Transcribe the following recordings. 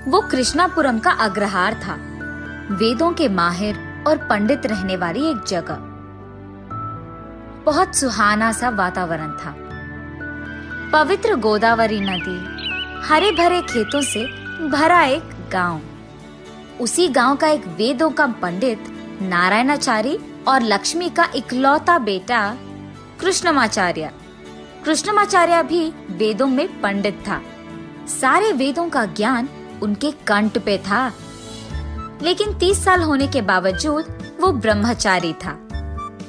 वो कृष्णापुरम का अग्रहार था, वेदों के माहिर और पंडित रहने वाली एक जगह। बहुत सुहाना सा वातावरण था। पवित्र गोदावरी नदी, हरे भरे खेतों से भरा एक गांव। उसी गांव का एक वेदों का पंडित नारायणाचार्य और लक्ष्मी का इकलौता बेटा कृष्णमाचार्य। कृष्णमाचार्य भी वेदों में पंडित था। सारे वेदों का ज्ञान उनके कंठ पे था, लेकिन 30 साल होने के बावजूद वो ब्रह्मचारी था।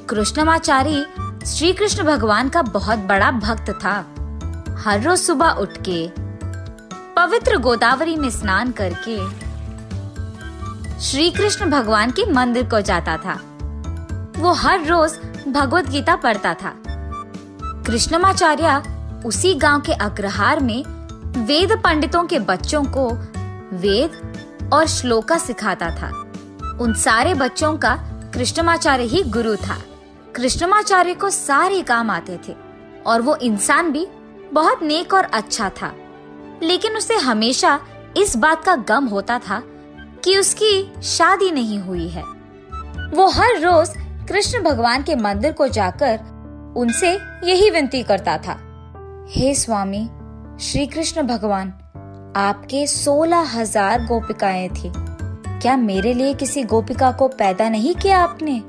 कृष्णमाचार्य श्री कृष्ण भगवान का बहुत बड़ा भक्त था। हर रोज सुबह उठ के पवित्र गोदावरी में स्नान करके श्री कृष्ण भगवान के मंदिर को जाता था। वो हर रोज भगवत गीता पढ़ता था। कृष्णमाचार्य उसी गांव के अग्रहार में वेद पंडितों के बच्चों को वेद और श्लोका सिखाता था। उन सारे बच्चों का कृष्णमाचार्य ही गुरु था। कृष्णमाचार्य को सारे काम आते थे और वो इंसान भी बहुत नेक और अच्छा था, लेकिन उसे हमेशा इस बात का गम होता था कि उसकी शादी नहीं हुई है। वो हर रोज कृष्ण भगवान के मंदिर को जाकर उनसे यही विनती करता था, हे स्वामी श्री कृष्ण भगवान, आपके 16,000 गोपिकाएं थी। क्या मेरे लिए किसी गोपिका को पैदा नहीं किया आपने?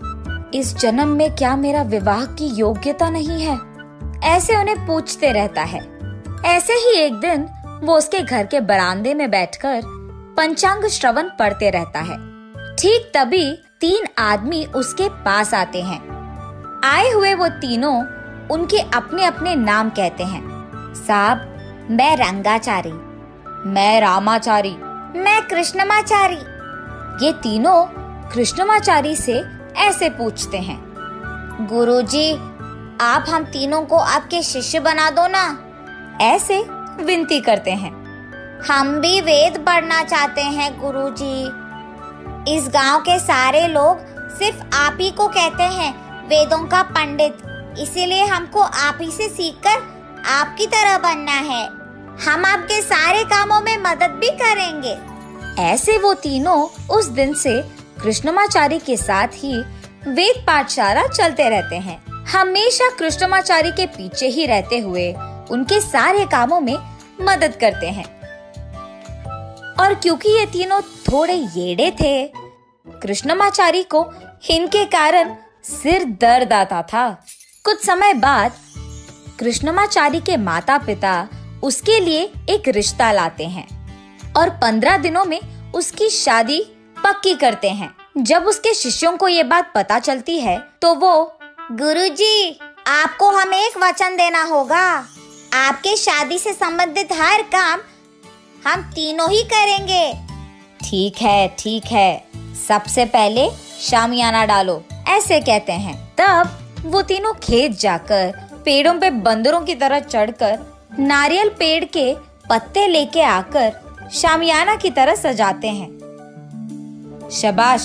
इस जन्म में क्या मेरा विवाह की योग्यता नहीं है? ऐसे उन्हें पूछते रहता है। ऐसे ही एक दिन वो उसके घर के बरामदे में बैठकर पंचांग श्रवण पढ़ते रहता है। ठीक तभी 3 आदमी उसके पास आते हैं। आए हुए वो तीनों उनके अपने अपने नाम कहते हैं। साहब, मैं रंगाचारी, मैं रामाचारी, मैं कृष्णमाचारी। ये तीनों कृष्णमाचारी से ऐसे पूछते हैं, गुरुजी, आप हम तीनों को आपके शिष्य बना दो ना। ऐसे विनती करते हैं। हम भी वेद पढ़ना चाहते हैं गुरुजी। इस गांव के सारे लोग सिर्फ आप ही को कहते हैं वेदों का पंडित, इसीलिए हमको आप ही से सीखकर आपकी तरह बनना है। हम आपके सारे कामों में मदद भी करेंगे। ऐसे वो तीनों उस दिन से कृष्णमाचारी के साथ ही वेद पाठशाला चलते रहते हैं। हमेशा कृष्णमाचारी के पीछे ही रहते हुए उनके सारे कामों में मदद करते हैं। और क्योंकि ये तीनों थोड़े येड़े थे, कृष्णमाचारी को इनके कारण सिर दर्द आता था। कुछ समय बाद कृष्णमाचारी के माता पिता उसके लिए एक रिश्ता लाते हैं और 15 दिनों में उसकी शादी पक्की करते हैं। जब उसके शिष्यों को ये बात पता चलती है तो वो, गुरुजी, आपको हमें एक वचन देना होगा। आपके शादी से संबंधित हर काम हम तीनों ही करेंगे। ठीक है, सबसे पहले शामियाना डालो, ऐसे कहते हैं। तब वो तीनों खेत जाकर पेड़ों पे बंदरों की तरह चढ़कर नारियल पेड़ के पत्ते लेके आकर शामियाना की तरह सजाते हैं। शाबाश,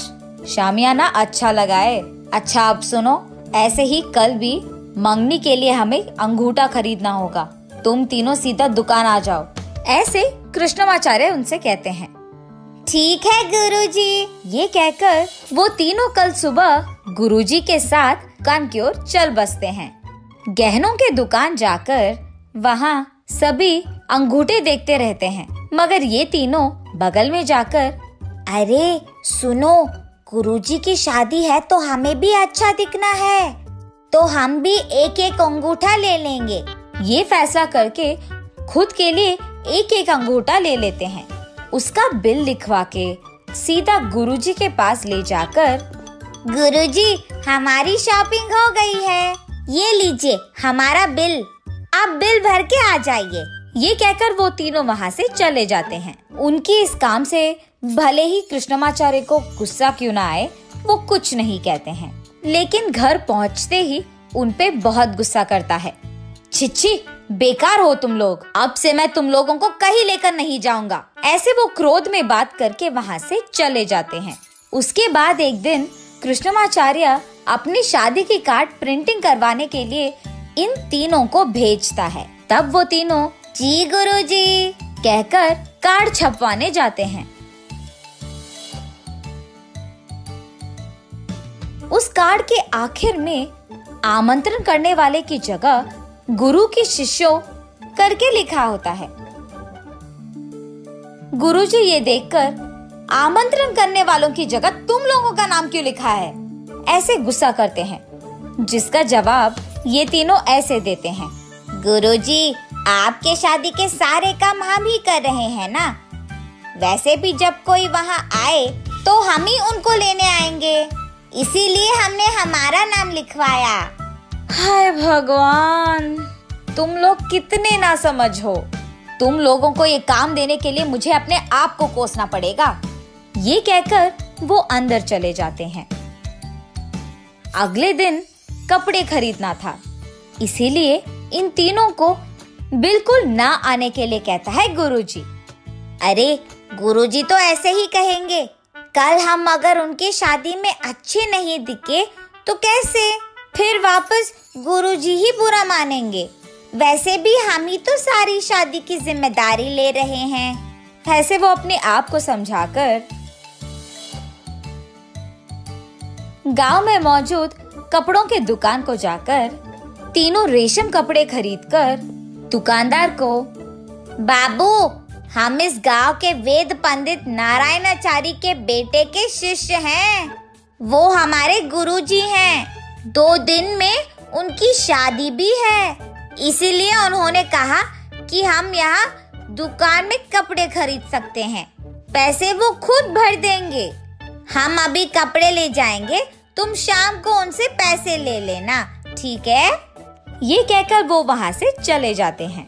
शामियाना अच्छा लगाए। अच्छा, अब सुनो, ऐसे ही कल भी मंगनी के लिए हमें अंगूठा खरीदना होगा। तुम तीनों सीधा दुकान आ जाओ, ऐसे कृष्णमाचार्य उनसे कहते हैं। ठीक है गुरुजी। ये कहकर वो तीनों कल सुबह गुरुजी के साथ दुकान की ओर चल बसते हैं। गहनों के दुकान जाकर वहाँ सभी अंगूठे देखते रहते हैं, मगर ये तीनों बगल में जाकर, अरे सुनो, गुरुजी की शादी है तो हमें भी अच्छा दिखना है, तो हम भी एक एक अंगूठा ले लेंगे। ये फैसला करके खुद के लिए एक एक अंगूठा ले लेते हैं। उसका बिल लिखवा के सीधा गुरुजी के पास ले जाकर, गुरुजी, हमारी शॉपिंग हो गई है, ये लीजिए हमारा बिल, आप बिल भर के आ जाइए। ये कहकर वो तीनों वहाँ से चले जाते हैं। उनकी इस काम से भले ही कृष्णमाचार्य को गुस्सा क्यों ना आए, वो कुछ नहीं कहते हैं, लेकिन घर पहुँचते ही उनपे बहुत गुस्सा करता है। छिछी, बेकार हो तुम लोग, अब से मैं तुम लोगों को कहीं लेकर नहीं जाऊंगा। ऐसे वो क्रोध में बात करके वहाँ से चले जाते हैं। उसके बाद एक दिन कृष्णमाचार्य अपनी शादी की कार्ड प्रिंटिंग करवाने के लिए इन तीनों को भेजता है। तब वो तीनों, जी गुरुजी, कहकर कार्ड छपवाने जाते हैं। उस कार्ड के आखिर में आमंत्रण करने वाले की जगह गुरु की शिष्यों करके लिखा होता है। गुरुजी ये देखकर आमंत्रण करने वालों की जगह तुम लोगों का नाम क्यों लिखा है, ऐसे गुस्सा करते हैं, जिसका जवाब ये तीनों ऐसे देते हैं। गुरुजी, आपके शादी के सारे काम हम ही कर रहे हैं ना। वैसे भी जब कोई वहाँ आए तो हम ही उनको लेने आएंगे, इसीलिए हमने हमारा नाम लिखवाया। हाय भगवान, तुम लोग कितने नासमझ हो। तुम लोगों को ये काम देने के लिए मुझे अपने आप को कोसना पड़ेगा। ये कहकर वो अंदर चले जाते हैं। अगले दिन कपड़े खरीदना था, इसीलिए इन तीनों को बिल्कुल ना आने के लिए कहता है गुरुजी। अरे गुरुजी तो ऐसे ही कहेंगे, कल हम अगर उनकी शादी में अच्छे नहीं दिखे तो कैसे, फिर वापस गुरुजी ही बुरा मानेंगे। वैसे भी हम ही तो सारी शादी की जिम्मेदारी ले रहे हैं। ऐसे वो अपने आप को समझाकर गांव में मौजूद कपड़ों के दुकान को जाकर तीनों रेशम कपड़े खरीदकर दुकानदार को, बाबू, हम इस गांव के वेद पंडित नारायणाचार्य के बेटे के शिष्य हैं। वो हमारे गुरुजी हैं। 2 दिन में उनकी शादी भी है, इसीलिए उन्होंने कहा कि हम यहाँ दुकान में कपड़े खरीद सकते हैं। पैसे वो खुद भर देंगे। हम अभी कपड़े ले जाएंगे, तुम शाम को उनसे पैसे ले लेना, ठीक है? ये कहकर वो वहाँ से चले जाते हैं।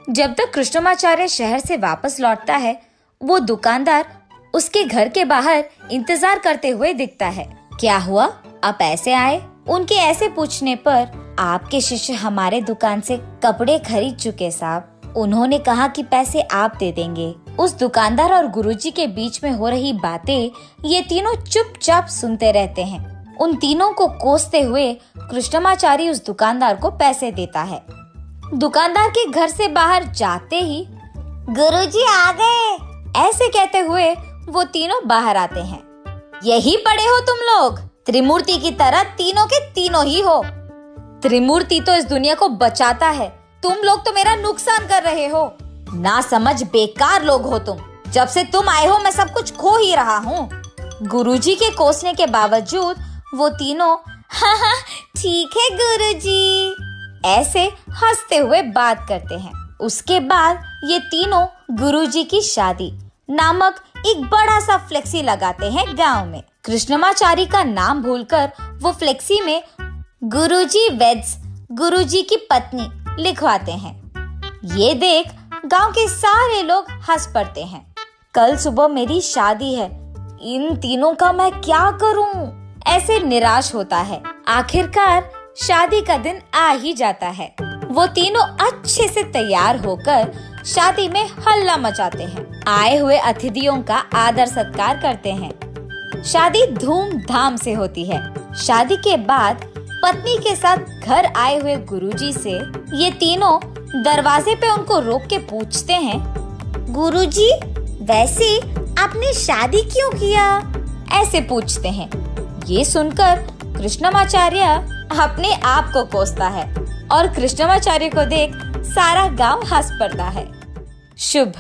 जब तक कृष्णमाचार्य शहर से वापस लौटता है, वो दुकानदार उसके घर के बाहर इंतजार करते हुए दिखता है। क्या हुआ, आप ऐसे आए? उनके ऐसे पूछने पर, आपके शिष्य हमारे दुकान से कपड़े खरीद चुके साहब। उन्होंने कहा कि पैसे आप दे देंगे। उस दुकानदार और गुरुजी के बीच में हो रही बातें ये तीनों चुपचाप सुनते रहते हैं। उन तीनों को कोसते हुए कृष्णमाचार्य उस दुकानदार को पैसे देता है। दुकानदार के घर से बाहर जाते ही गुरुजी आ गए, ऐसे कहते हुए वो तीनों बाहर आते हैं। यही पड़े हो तुम लोग, त्रिमूर्ति की तरह तीनों के तीनों ही हो। त्रिमूर्ति तो इस दुनिया को बचाता है, तुम लोग तो मेरा नुकसान कर रहे हो। ना समझ बेकार लोग हो तुम। जब से तुम आए हो मैं सब कुछ खो ही रहा हूँ। गुरुजी के कोसने के बावजूद वो तीनों हाँ ठीक है गुरुजी, ऐसे हंसते हुए बात करते हैं। उसके बाद ये तीनों गुरुजी की शादी नामक एक बड़ा सा फ्लेक्सी लगाते हैं गांव में। कृष्णमाचार्य का नाम भूलकर वो फ्लेक्सी में गुरुजी वेड्स गुरुजी की पत्नी लिखवाते हैं। ये देख गांव के सारे लोग हंस पड़ते हैं। कल सुबह मेरी शादी है, इन तीनों का मैं क्या करूं? ऐसे निराश होता है। आखिरकार शादी का दिन आ ही जाता है। वो तीनों अच्छे से तैयार होकर शादी में हल्ला मचाते हैं। आए हुए अतिथियों का आदर सत्कार करते हैं। शादी धूमधाम से होती है। शादी के बाद पत्नी के साथ घर आए हुए गुरुजी से ये तीनों दरवाजे पे उनको रोक के पूछते हैं, गुरुजी, वैसे आपने शादी क्यों किया? ऐसे पूछते हैं। ये सुनकर कृष्णमाचार्य अपने आप को कोसता है और कृष्णमाचार्य को देख सारा गांव हंस पड़ता है। शुभ।